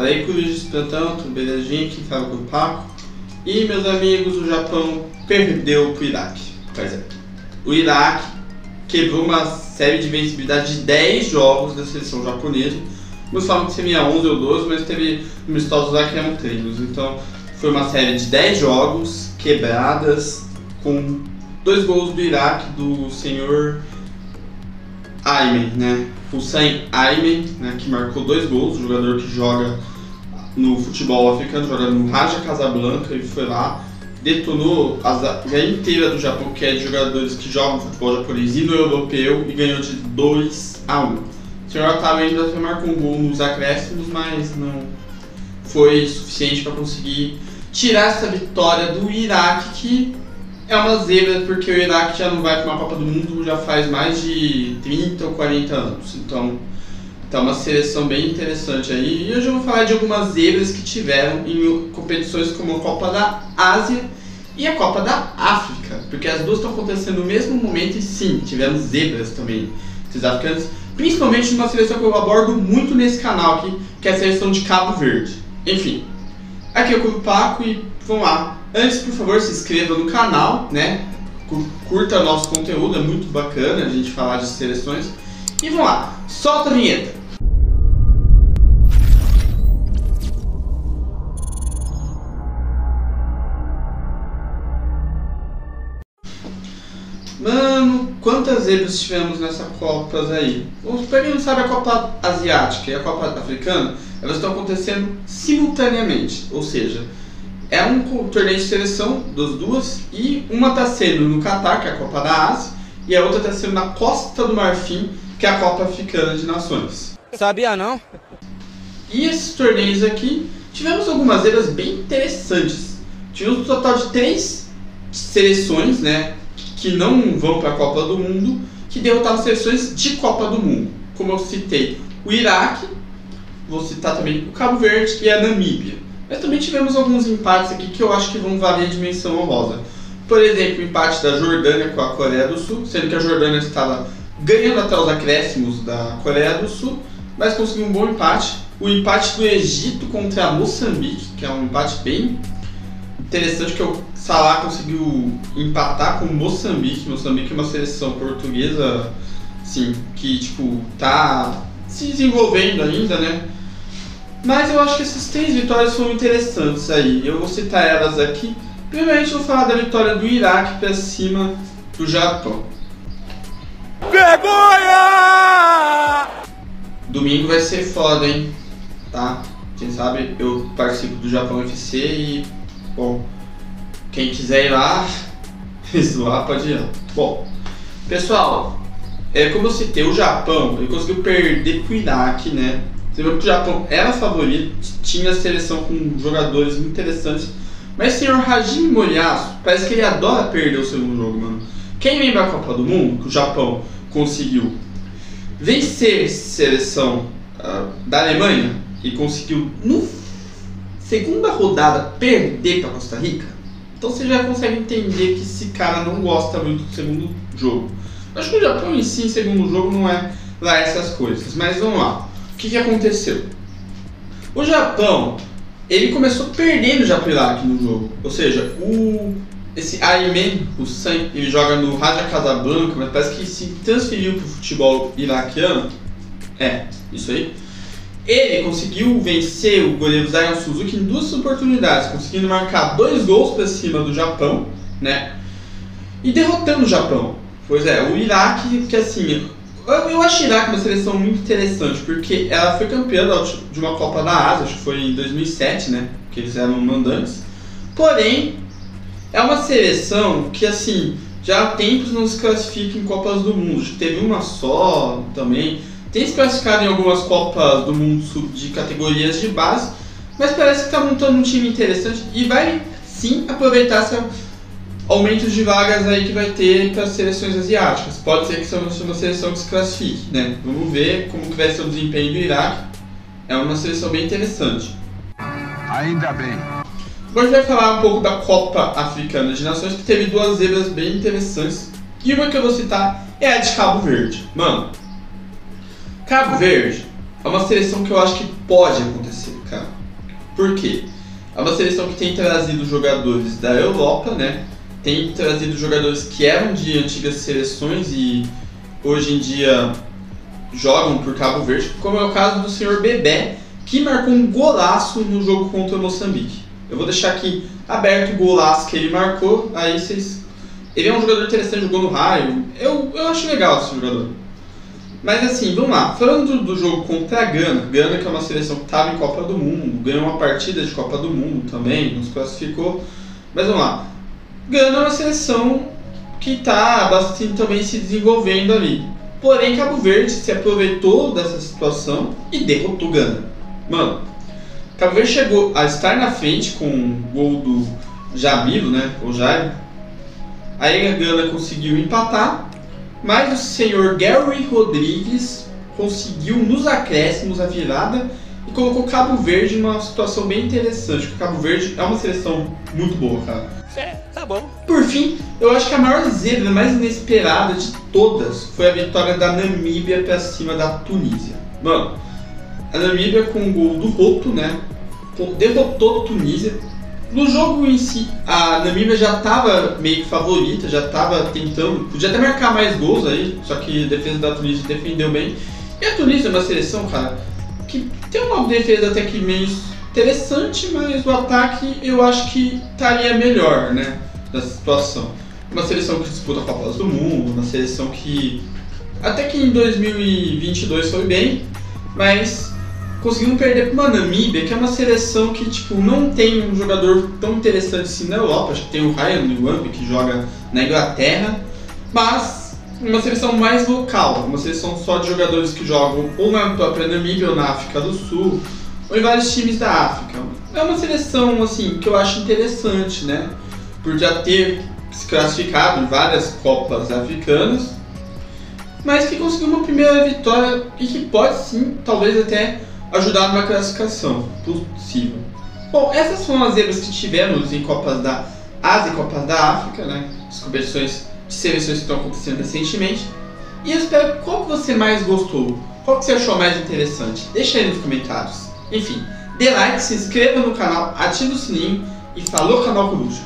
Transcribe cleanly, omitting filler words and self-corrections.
Fala aí, Cruz, plantão, tudo belezinha? Quem fala com o Paco. E meus amigos, o Japão perdeu pro Iraque. Pois é, o Iraque quebrou uma série de invencibilidade de 10 jogos da seleção japonesa. Muitos falam que seria 11 ou 12, mas teve amistosos lá que eram treinos. Então foi uma série de 10 jogos quebradas, com 2 gols do Iraque, do senhor Aymen, né? Hussein Aymen, né? Que marcou 2 gols, jogador que joga no futebol africano, joga no Raja Casablanca. Ele foi lá, detonou a zaga inteira do Japão, que é de jogadores que jogam futebol japonês e no europeu, e ganhou de 2-1. O senhor Otávio ainda marcou um gol nos acréscimos, mas não foi suficiente para conseguir tirar essa vitória do Iraque, que é uma zebra, porque o Iraque já não vai para uma Copa do Mundo já faz mais de 30 ou 40 anos. Então tá uma seleção bem interessante aí. E hoje eu vou falar de algumas zebras que tiveram em competições como a Copa da Ásia e a Copa da África, porque as duas estão acontecendo no mesmo momento e sim, tiveram zebras também, esses africanos, principalmente numa seleção que eu abordo muito nesse canal aqui, que é a seleção de Cabo Verde. Enfim, aqui é o Paco e vamos lá. Antes, por favor, se inscreva no canal, né? Curta nosso conteúdo, é muito bacana a gente falar de seleções. E vamos lá, solta a vinheta! Mano, quantas zebras tivemos nessa Copas aí? Pra quem não sabe, a Copa Asiática e a Copa Africana, elas estão acontecendo simultaneamente, ou seja, é um torneio de seleção das duas, e uma está sendo no Catar, que é a Copa da Ásia, e a outra está sendo na Costa do Marfim, que é a Copa Africana de Nações. Sabia não? E esses torneios aqui, tivemos algumas zebras bem interessantes. Tivemos um total de 3 seleções, né, que não vão para a Copa do Mundo, que derrotaram seleções de Copa do Mundo. Como eu citei, o Iraque, vou citar também o Cabo Verde e a Namíbia. Mas também tivemos alguns empates aqui que eu acho que vão valer a dimensão honrosa. Por exemplo, o empate da Jordânia com a Coreia do Sul, sendo que a Jordânia estava ganhando até os acréscimos da Coreia do Sul, mas conseguiu um bom empate. O empate do Egito contra a Moçambique, que é um empate bem interessante, que o Salah conseguiu empatar com o Moçambique. Moçambique é uma seleção portuguesa, sim, que tipo tá se desenvolvendo ainda, né? Mas eu acho que essas 3 vitórias foram interessantes aí. Eu vou citar elas aqui. Primeiramente eu vou falar da vitória do Iraque para cima do Japão. Vergonha! Domingo vai ser foda, hein? Tá? Quem sabe eu participo do Japão FC e, bom, quem quiser ir lá, zoar, pode ir lá. Bom, pessoal, como eu citei, o Japão, ele conseguiu perder pro Iraque, né? Você viu que o Japão era favorito, tinha a seleção com jogadores muito interessantes, mas o senhor Hajime Moriyasu, parece que ele adora perder o segundo jogo, mano. Quem lembra a Copa do Mundo, que o Japão conseguiu vencer a seleção da Alemanha e conseguiu, no segunda rodada, perder para Costa Rica? Então você já consegue entender que esse cara não gosta muito do segundo jogo. Acho que o Japão em si, em segundo jogo, não é lá essas coisas, mas vamos lá. O que aconteceu? O Japão, ele começou perdendo já pro Iraque no jogo. Ou seja, esse Aymen Hussein, ele joga no Raja Casablanca, mas parece que se transferiu pro futebol iraquiano. É, isso aí. Ele conseguiu vencer o goleiro Zion Suzuki em 2 oportunidades, conseguindo marcar 2 gols para cima do Japão, né? E derrotando o Japão. Pois é, o Iraque, que assim, eu acho o Iraque uma seleção muito interessante, porque ela foi campeã de uma Copa da Ásia, acho que foi em 2007, né? Que eles eram mandantes. Porém, é uma seleção que, assim, já há tempos não se classifica em Copas do Mundo. Acho que teve uma só também. Tem se classificado em algumas Copas do Mundo de categorias de base, mas parece que está montando um time interessante e vai sim aproveitar esse aumento de vagas aí que vai ter para as seleções asiáticas. Pode ser que seja uma seleção que se classifique, né? Vamos ver como que vai ser o desempenho do Iraque. É uma seleção bem interessante. Ainda bem. Agora a gente vai falar um pouco da Copa Africana de Nações, que teve 2 zebras bem interessantes. E uma que eu vou citar é a de Cabo Verde. Mano, Cabo Verde é uma seleção que eu acho que pode acontecer, cara. Por quê? É uma seleção que tem trazido jogadores da Europa, né? Tem trazido jogadores que eram de antigas seleções e hoje em dia jogam por Cabo Verde, como é o caso do senhor Bebé, que marcou um golaço no jogo contra o Moçambique. Eu vou deixar aqui aberto o golaço que ele marcou, aí vocês... Ele é um jogador interessante, jogou no Raio, eu acho legal esse jogador. Mas assim, vamos lá, falando do jogo contra a Gana, Gana que é uma seleção que estava em Copa do Mundo, ganhou uma partida de Copa do Mundo também, nos classificou, mas vamos lá. Gana é uma seleção que está bastante também se desenvolvendo ali. Porém, Cabo Verde se aproveitou dessa situação e derrotou Gana. Mano, Cabo Verde chegou a estar na frente com o gol do Jamilo, né, o Jairo. Aí a Gana conseguiu empatar, mas o senhor Gary Rodrigues conseguiu nos acréscimos a virada e colocou Cabo Verde numa situação bem interessante, porque Cabo Verde é uma seleção muito boa, cara. Tá bom. Por fim, eu acho que a maior zebra, mais inesperada de todas, foi a vitória da Namíbia para cima da Tunísia. Mano, a Namíbia com o gol do Roto, né, derrotou a Tunísia. No jogo em si, a Namíbia já estava meio que favorita, já estava tentando, podia até marcar mais gols aí, só que a defesa da Tunísia defendeu bem. E a Tunísia é uma seleção, cara, que tem uma defesa até que meio interessante, mas o ataque eu acho que estaria melhor, né, nessa situação. Uma seleção que disputa Copas do Mundo, uma seleção que até que em 2022 foi bem, mas conseguindo perder para uma Namíbia, que é uma seleção que tipo, não tem um jogador tão interessante assim na Europa. Acho que tem o Ryan Nwambi, que joga na Inglaterra, mas uma seleção mais local, uma seleção só de jogadores que jogam ou na própria Namíbia ou na África do Sul, ou em vários times da África. É uma seleção assim, que eu acho interessante, né, por já ter se classificado em várias Copas africanas, mas que conseguiu uma primeira vitória e que pode sim, talvez até ajudar numa classificação possível. Bom, essas foram as zebras que tivemos em Copas da Ásia e Copas da África, né? As competições de seleções que estão acontecendo recentemente. E eu espero qual que você mais gostou, qual que você achou mais interessante. Deixa aí nos comentários. Enfim, dê like, se inscreva no canal, ative o sininho e falou, Canal Coruja!